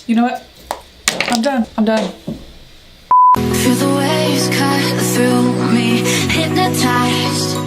You know what? I'm done. I'm done. Feel the waves cut through me, hypnotized.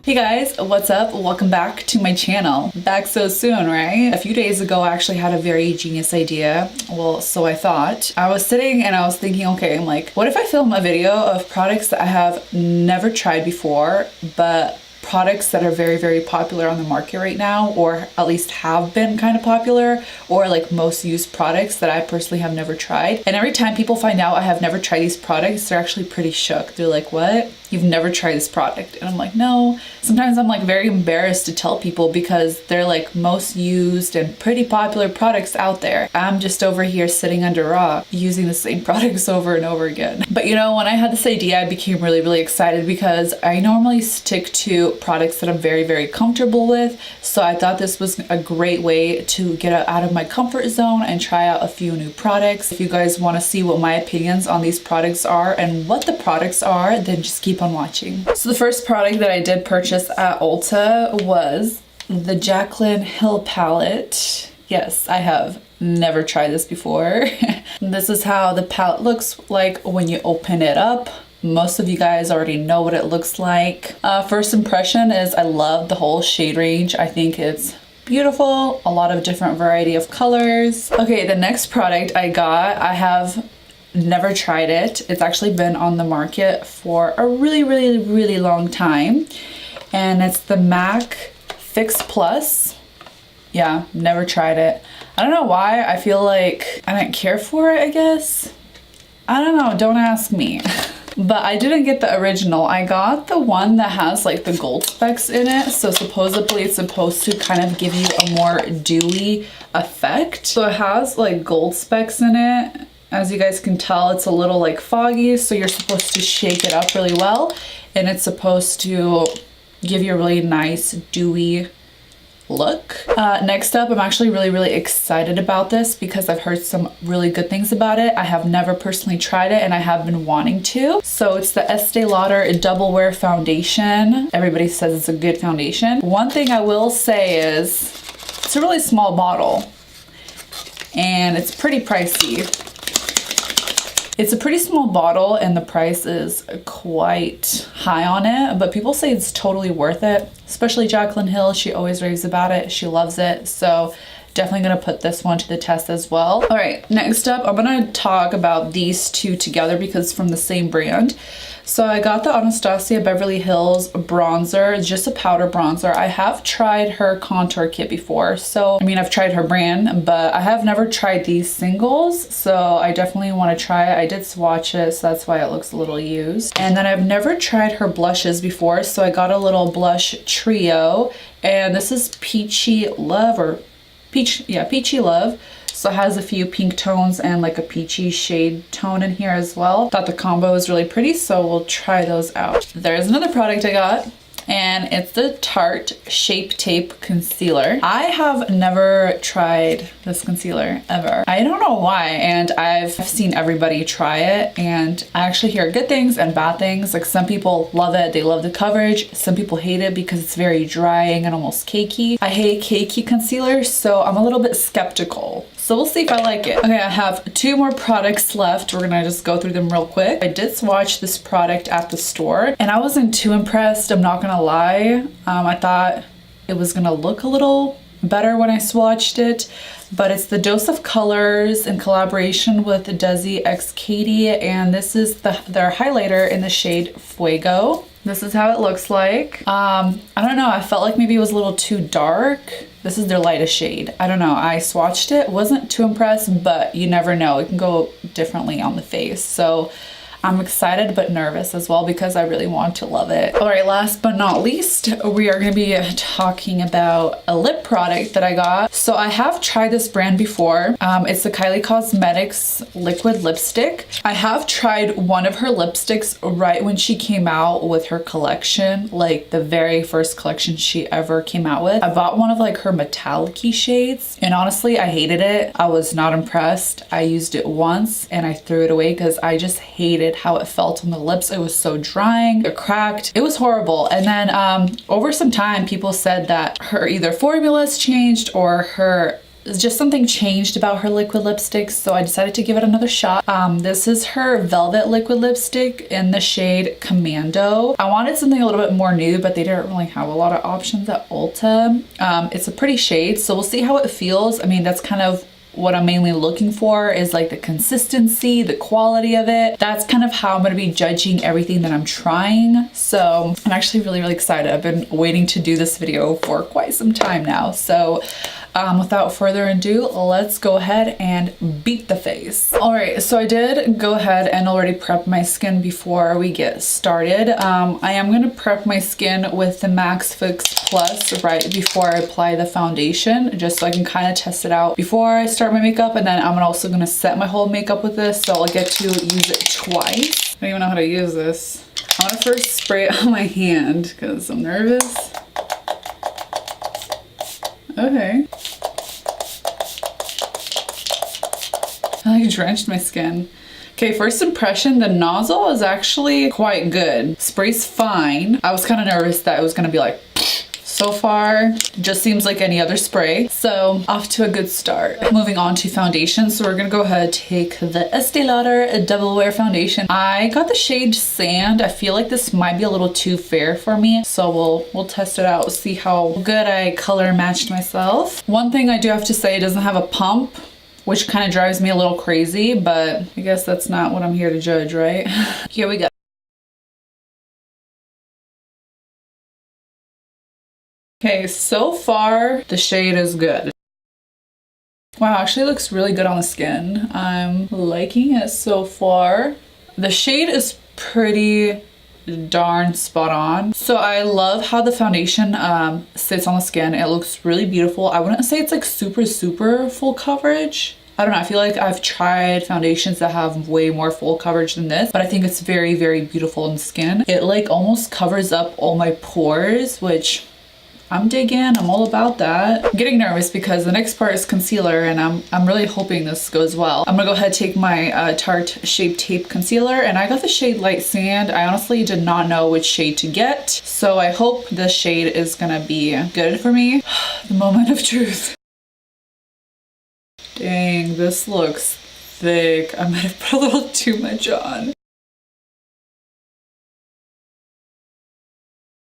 Hey guys, what's up? Welcome back to my channel. Back so soon, right? A few days ago, I actually had a very genius idea. Well, so I thought. I was sitting and I was thinking, okay, I'm like, what if I film a video of products that I have never tried before, but products that are very, very popular on the market right now, or at least have been kind of popular, or like most used products that I personally have never tried. And every time people find out I have never tried these products, they're actually pretty shook. They're like, what? You've never tried this product? And I'm like, no. Sometimes I'm like very embarrassed to tell people because they're like most used and pretty popular products out there. I'm just over here sitting under a rock using the same products over and over again. But you know, when I had this idea, I became really, really excited because I normally stick to products that I'm very, very comfortable with. So I thought this was a great way to get out of my comfort zone and try out a few new products. If you guys want to see what my opinions on these products are and what the products are, then just keep on watching. So the first product that I did purchase at Ulta was the Jaclyn Hill palette. Yes, I have never tried this before. This is how the palette looks like when you open it up. Most of you guys already know what it looks like. First impression is I love the whole shade range. I think it's beautiful, a lot of different variety of colors. Okay, the next product I got, I have never tried it. It's actually been on the market for a really, really, really long time. And it's the MAC Fix Plus. Yeah, never tried it. I don't know why. I feel like I didn't care for it, I guess. I don't know, don't ask me. But I didn't get the original. I got the one that has like the gold specks in it. So supposedly it's supposed to kind of give you a more dewy effect. So it has like gold specks in it. As you guys can tell, it's a little like foggy. So you're supposed to shake it up really well. And it's supposed to give you a really nice dewy look. Next up, I'm actually really, really excited about this because I've heard some really good things about it. I have never personally tried it and I have been wanting to. So it's the Estee Lauder Double Wear Foundation. Everybody says it's a good foundation. One thing I will say is it's a really small bottle and it's pretty pricey. It's a pretty small bottle and the price is quite high on it, but people say it's totally worth it, especially Jaclyn Hill. She always raves about it. She loves it. So definitely gonna put this one to the test as well. All right, next up, I'm gonna talk about these two together because it's from the same brand. So I got the Anastasia Beverly Hills bronzer. It's just a powder bronzer. I have tried her contour kit before. So, I mean, I've tried her brand, but I have never tried these singles. So I definitely want to try it. I did swatch it, so that's why it looks a little used. And then I've never tried her blushes before. So I got a little blush trio. And this is Peachy Love or Peachy Love. So it has a few pink tones and like a peachy shade tone in here as well. Thought the combo was really pretty, so we'll try those out. There's another product I got, and it's the Tarte Shape Tape Concealer. I have never tried this concealer ever. I don't know why, and I've seen everybody try it, and I actually hear good things and bad things. Like some people love it, they love the coverage. Some people hate it because it's very drying and almost cakey. I hate cakey concealer, so I'm a little bit skeptical. So we'll see if I like it. Okay, I have two more products left. We're gonna just go through them real quick. I did swatch this product at the store and I wasn't too impressed, I'm not gonna lie. I thought it was gonna look a little better when I swatched it, but it's the Dose of Colors in collaboration with Desi x Katy, and this is their highlighter in the shade Fuego. This is how it looks like. I don't know, I felt like maybe it was a little too dark. This is their lightest shade. I don't know, I swatched it, wasn't too impressed, but you never know, it can go differently on the face. So I'm excited but nervous as well because I really want to love it. All right, last but not least, we are gonna be talking about a lip product that I got. So I have tried this brand before. It's the Kylie Cosmetics liquid lipstick. I have tried one of her lipsticks right when she came out with her collection, like the very first collection she ever came out with. I bought one of like her metallic-y shades, and honestly, I hated it. I was not impressed. I used it once and I threw it away because I just hated how it felt on the lips. It was so drying, it cracked, it was horrible. And then over some time, people said that her either formulas changed or her just something changed about her liquid lipsticks, so I decided to give it another shot. This is her Velvet liquid lipstick in the shade Commando. I wanted something a little bit more nude, but they didn't really have a lot of options at Ulta. It's a pretty shade, so we'll see how it feels. I mean, that's kind of what I'm mainly looking for, is like the consistency, the quality of it. That's kind of how I'm going to be judging everything that I'm trying. So I'm actually really, really excited. I've been waiting to do this video for quite some time now. So without further ado, let's go ahead and beat the face. All right, so I did go ahead and already prep my skin before we get started. I am going to prep my skin with the Max Fix Plus right before I apply the foundation, just so I can kind of test it out before I start my makeup. And then I'm also going to set my whole makeup with this, so I'll get to use it twice. I don't even know how to use this. I want to first spray it on my hand because I'm nervous. Okay. I like drenched my skin. Okay, first impression, the nozzle is actually quite good. Spray's fine. I was kind of nervous that it was gonna be like, so far, just seems like any other spray. So off to a good start. Moving on to foundation. So we're gonna go ahead and take the Estee Lauder Double Wear Foundation. I got the shade Sand. I feel like this might be a little too fair for me. So we'll test it out, see how good I color matched myself. One thing I do have to say, it doesn't have a pump, which kind of drives me a little crazy, but I guess that's not what I'm here to judge, right? Here we go. Okay, so far the shade is good. Wow, actually looks really good on the skin. I'm liking it so far. The shade is pretty darn spot on. So I love how the foundation sits on the skin. It looks really beautiful. I wouldn't say it's like super full coverage. I don't know, I feel like I've tried foundations that have way more full coverage than this, but I think it's very beautiful in the skin. It like almost covers up all my pores, which I'm digging. I'm all about that. I'm getting nervous because the next part is concealer, and I'm really hoping this goes well. I'm gonna go ahead and take my Tarte Shape Tape Concealer, and I got the shade Light Sand. I honestly did not know which shade to get, so I hope this shade is gonna be good for me. The moment of truth. Dang, this looks thick. I might have put a little too much on.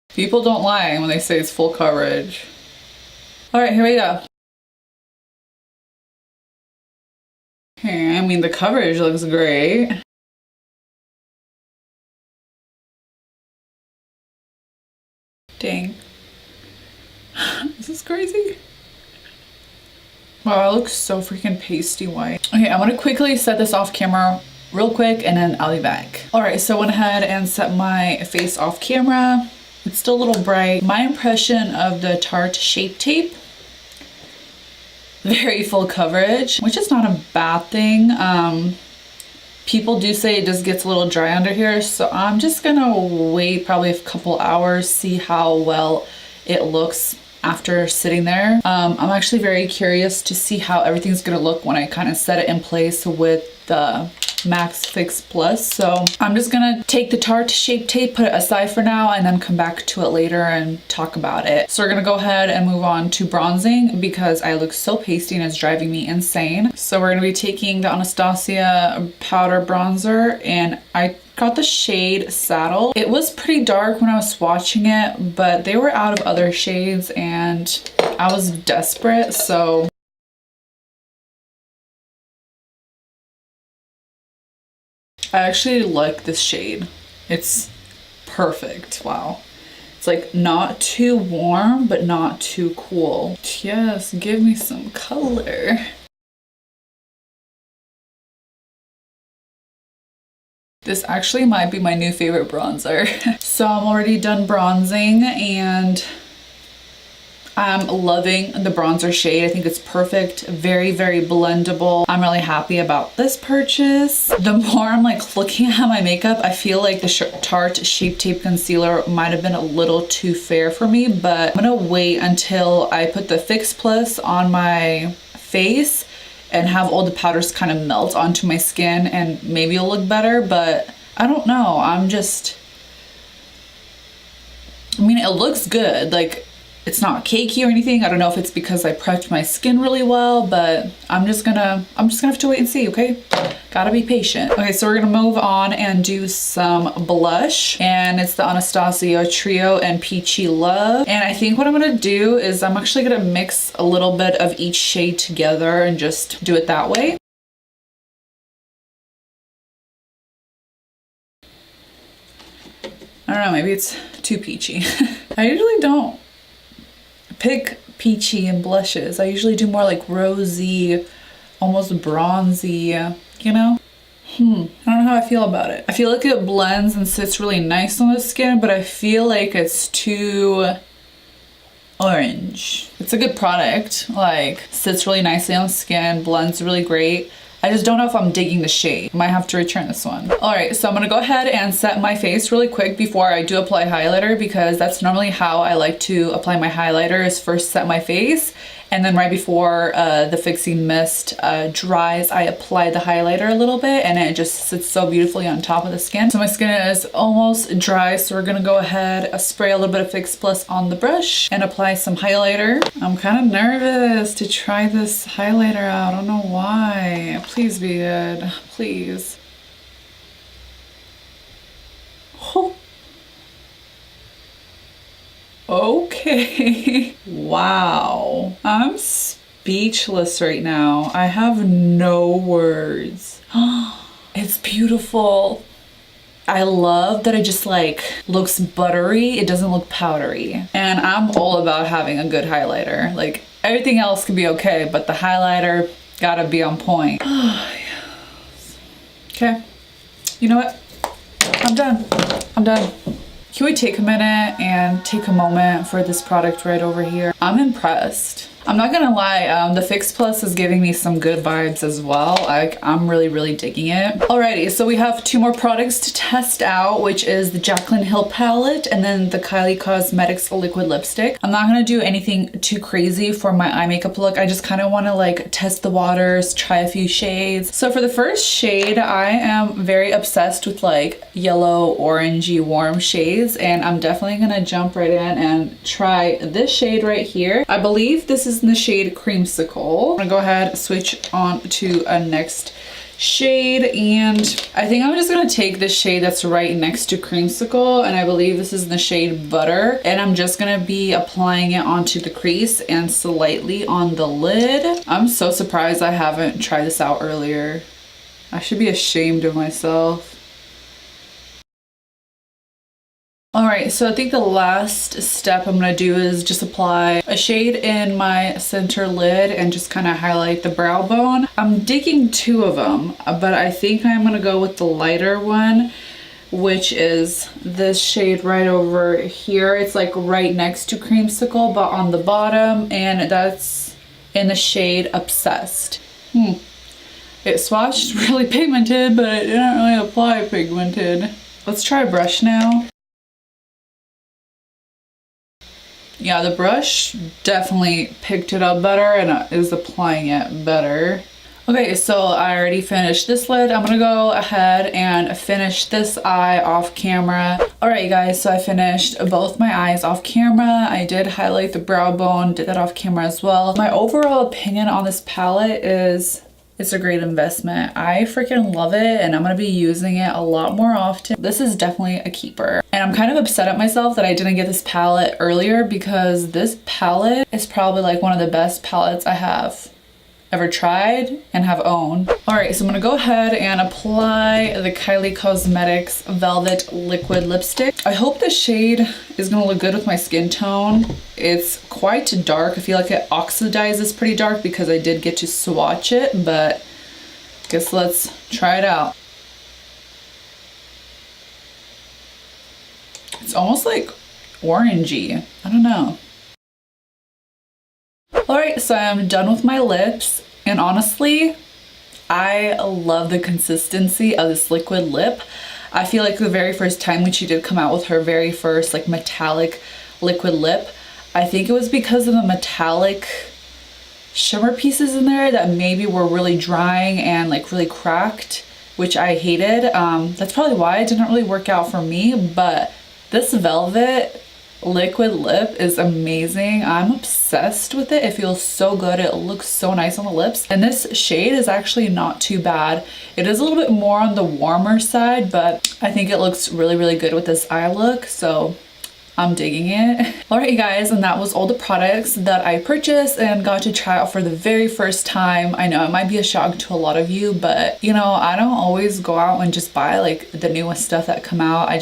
People don't lie when they say it's full coverage. All right, here we go. Okay, I mean, the coverage looks great. Dang. This is crazy. Wow, it looks so freaking pasty white. Okay, I'm gonna quickly set this off camera real quick and then I'll be back. All right, so I went ahead and set my face off camera. It's still a little bright. My impression of the Tarte Shape Tape, very full coverage, which is not a bad thing. People do say it just gets a little dry under here, so I'm just gonna wait probably a couple hours, see how well it looks after sitting there. I'm actually very curious to see how everything's gonna look when I kind of set it in place with the Max Fix Plus. So I'm just gonna take the Tarte Shape Tape, put it aside for now, and then come back to it later and talk about it. So we're gonna go ahead and move on to bronzing because I look so pasty and it's driving me insane. So we're gonna be taking the Anastasia powder bronzer, and I got the shade Saddle. It was pretty dark when I was swatching it, but they were out of other shades and I was desperate, so I actually like this shade. It's perfect. Wow. It's like not too warm, but not too cool. Yes, give me some color. This actually might be my new favorite bronzer. So I'm already done bronzing and I'm loving the bronzer shade. I think it's perfect, very blendable. I'm really happy about this purchase. The more I'm like looking at my makeup, I feel like the Tarte Shape Tape Concealer might have been a little too fair for me, but I'm gonna wait until I put the Fix Plus on my face and have all the powders kind of melt onto my skin, and maybe it'll look better, but I don't know. I mean, it looks good. Like, it's not cakey or anything. I don't know if it's because I prepped my skin really well, but I'm just gonna have to wait and see, okay? Gotta be patient. Okay, so we're gonna move on and do some blush, and it's the Anastasia Trio and Peachy Love. And I think what I'm gonna do is I'm actually gonna mix a little bit of each shade together and just do it that way. I don't know, maybe it's too peachy. I usually don't pick peachy in blushes. I usually do more like rosy, almost bronzy, you know? I don't know how I feel about it. I feel like it blends and sits really nice on the skin, but I feel like it's too orange. It's a good product, like sits really nicely on the skin, blends really great. I just don't know if I'm digging the shade. Might have to return this one. All right, so I'm gonna go ahead and set my face really quick before I do apply highlighter, because that's normally how I like to apply my highlighter, is first set my face, and then right before the fixing mist dries, I apply the highlighter a little bit, and it just sits so beautifully on top of the skin. So my skin is almost dry, so we're gonna go ahead, spray a little bit of Fix Plus on the brush and apply some highlighter. I'm kind of nervous to try this highlighter out. I don't know why. Please be good, please. Oh. Okay. Wow. I'm speechless right now. I have no words. It's beautiful. I love that it just like looks buttery. It doesn't look powdery. And I'm all about having a good highlighter. Like everything else can be okay, but the highlighter gotta be on point. Yes. Okay. You know what? I'm done. I'm done. Can we take a minute and take a moment for this product right over here? I'm impressed. I'm not gonna lie, the Fix Plus is giving me some good vibes as well. Like, I'm really digging it. Alrighty, so we have two more products to test out, which is the Jaclyn Hill palette and then the Kylie Cosmetics liquid lipstick. I'm not gonna do anything too crazy for my eye makeup look. I just kind of want to like test the waters, try a few shades. So for the first shade, I am very obsessed with like yellow, orangey, warm shades, and I'm definitely gonna jump right in and try this shade right here. I believe this is in the shade Creamsicle. I'm gonna go ahead, switch on to a next shade, and I think I'm just gonna take the shade that's right next to Creamsicle, and I believe this is in the shade Butter, and I'm just gonna be applying it onto the crease and slightly on the lid. I'm so surprised I haven't tried this out earlier. I should be ashamed of myself. All right, so I think the last step I'm gonna do is just apply a shade in my center lid and just kind of highlight the brow bone. I'm digging two of them, but I think I'm gonna go with the lighter one, which is this shade right over here. It's like right next to Creamsicle, but on the bottom, and that's in the shade Obsessed. It swatched really pigmented, but it didn't really apply pigmented. Let's try a brush now. Yeah, the brush definitely picked it up better and is applying it better. Okay, so I already finished this lid. I'm gonna go ahead and finish this eye off camera. All right, you guys, so I finished both my eyes off camera. I did highlight the brow bone, did that off camera as well. My overall opinion on this palette is it's a great investment. I freaking love it, and I'm gonna be using it a lot more often. This is definitely a keeper. And I'm kind of upset at myself that I didn't get this palette earlier, because this palette is probably like one of the best palettes I have ever tried and have owned. All right, so I'm gonna go ahead and apply the Kylie Cosmetics Velvet Liquid Lipstick. I hope the shade is gonna look good with my skin tone. It's quite dark. I feel like it oxidizes pretty dark because I did get to swatch it, but I guess let's try it out. It's almost like orangey. I don't know. All right, so I'm done with my lips, and honestly, I love the consistency of this liquid lip. I feel like the very first time when she did come out with her very first like metallic liquid lip, I think it was because of the metallic shimmer pieces in there that maybe were really drying and like really cracked, which I hated. That's probably why it didn't really work out for me, but this velvet liquid lip is amazing. I'm obsessed with it. It feels so good. It looks so nice on the lips. And this shade is actually not too bad. It is a little bit more on the warmer side, but I think it looks really, really good with this eye look. So I'm digging it. Alright you guys, and that was all the products that I purchased and got to try out for the very first time. I know it might be a shock to a lot of you, but you know, I don't always go out and just buy like the newest stuff that come out. I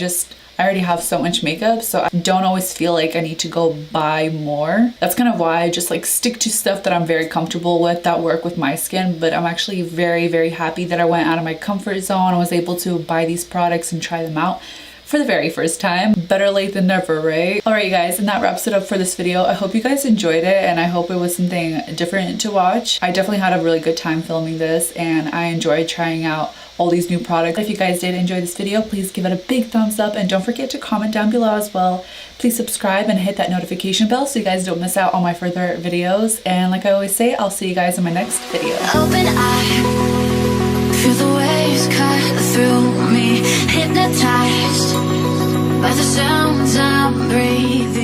already have so much makeup, so I don't always feel like I need to go buy more. That's kind of why I just like stick to stuff that I'm very comfortable with, that work with my skin. But I'm actually very, very happy that I went out of my comfort zone and was able to buy these products and try them out for the very first time. Better late than never, right? Alright you guys, and that wraps it up for this video. I hope you guys enjoyed it, and I hope it was something different to watch. I definitely had a really good time filming this, and I enjoyed trying out all these new products. If you guys did enjoy this video, please give it a big thumbs up, and don't forget to comment down below as well. Please subscribe and hit that notification bell so you guys don't miss out on my further videos. And like I always say, I'll see you guys in my next video. Open eye, feel the waves cut through me, hypnotized by the sounds I'm breathing.